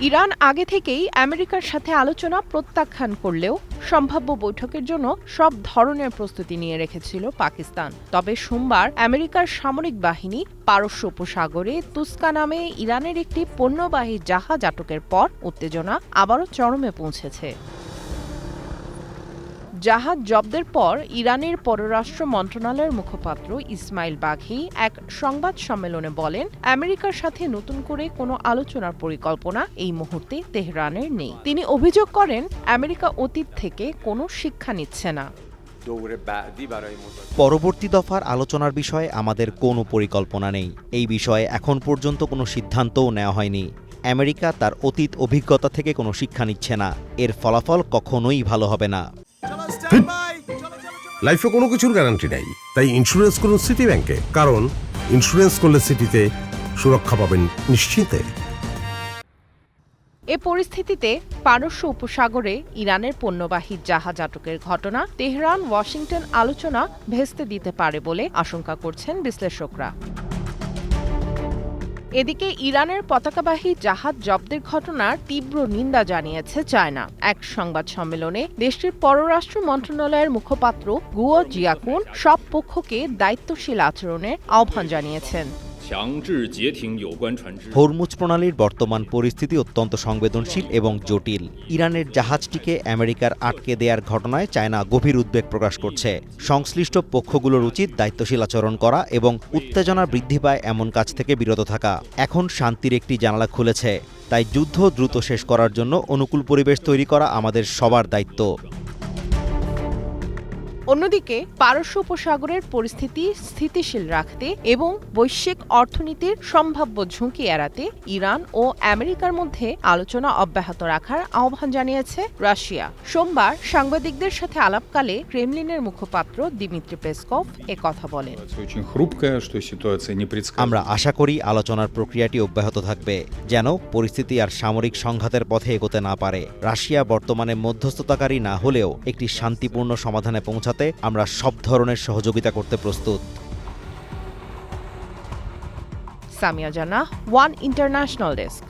Iran আগে থেকেই আমেরিকার সাথে আলোচনা প্রত্যাখ্যান করলেও সম্ভাব্য বৈঠকের জন্য সব ধরনের প্রস্তুতি নিয়ে রেখেছিল পাকিস্তান। তবে সোমবার আমেরিকার সামরিক বাহিনী পারস্য উপসাগরে তুস্কা নামে ইরানের একটি পণ্যবাহী জাহাজ আটকের পর উত্তেজনা আবারও চরমে পৌঁছেছে। জাহাজ জব্দের পর ইরানের পররাষ্ট্র মন্ত্রণালয়ের মুখপাত্র ইসমাইল বাঘি এক সংবাদ সম্মেলনে বলেন, আমেরিকার সাথে নতুন করে কোনো আলোচনার পরিকল্পনা এই মুহূর্তে তেহরানের নেই। তিনি অভিযোগ করেন, আমেরিকা অতীত থেকে কোনো শিক্ষা নিচ্ছে না। পরবর্তী দফার আলোচনার বিষয়ে আমাদের কোনো পরিকল্পনা নেই। এই বিষয়ে এখন পর্যন্ত কোনো সিদ্ধান্তও নেওয়া হয়নি। আমেরিকা তার অতীত অভিজ্ঞতা থেকে কোনো শিক্ষা নিচ্ছে না। এর ফলাফল কখনোই ভালো হবে না। লাইফে কোনো কিছুর গ্যারান্টি নাই, তাই ইন্স্যুরেন্স করুন সিটি ব্যাংকে, কারণ ইন্স্যুরেন্স করলে সিটিতে সুরক্ষা পাবেন নিশ্চিন্তে। এ পরিস্থিতিতে পারস্য উপসাগরে ইরানের পণ্যবাহী জাহাজ আটকের ঘটনা তেহরান ওয়াশিংটন আলোচনা ভেস্তে দিতে পারে বলে আশঙ্কা করছেন বিশ্লেষকরা। এদিকে ইরানের পতাকাবাহী জাহাজ জব্দের ঘটনার তীব্র নিন্দা জানিয়েছে চায়না। এক সংবাদ সম্মেলনে দেশটির পররাষ্ট্র মন্ত্রণালয়ের মুখপাত্র গুয়ো জিয়াকুন সব পক্ষকে দায়িত্বশীল আচরণের আহ্বান জানিয়েছেন। হরমুজ প্রণালীর বর্তমান পরিস্থিতি অত্যন্ত সংবেদনশীল এবং জটিল। ইরানের জাহাজটিকে আমেরিকার আটকে দেওয়ার ঘটনায় চায়না গভীর উদ্বেগ প্রকাশ করছে। সংশ্লিষ্ট পক্ষগুলোর উচিত দায়িত্বশীল আচরণ করা এবং উত্তেজনা বৃদ্ধি পায় এমন কাজ থেকে বিরত থাকা। এখন শান্তির একটি জানালা খুলেছে, তাই যুদ্ধ দ্রুত শেষ করার জন্য অনুকূল পরিবেশ তৈরি করা আমাদের সবার দায়িত্ব। অন্যদিকে পারস্য উপসাগরের পরিস্থিতি স্থিতিশীল রাখতে এবং বৈশ্বিক অর্থনীতির সম্ভাব্য ঝুঁকি এড়াতে ইরান ও আমেরিকার মধ্যে আলোচনা অব্যাহত রাখার আহ্বান জানিয়েছে রাশিয়া। সোমবার সাংবাদিকদের সাথে আলাপকালে ক্রেমলিনের মুখপাত্র দিমিত্রি পেসকভ কথা বলেন। আমরা আশা করি আলোচনার প্রক্রিয়াটি অব্যাহত থাকবে, যেন পরিস্থিতি আর সামরিক সংঘাতের পথে এগোতে না পারে। রাশিয়া বর্তমানে মধ্যস্থতাকারী না হলেও একটি শান্তিপূর্ণ সমাধানে পৌঁছাতে আমরা সব ধরনের সহযোগিতা করতে প্রস্তুত। সামিয়া জানা, ওয়ান ইন্টারন্যাশনাল ডেস্ক।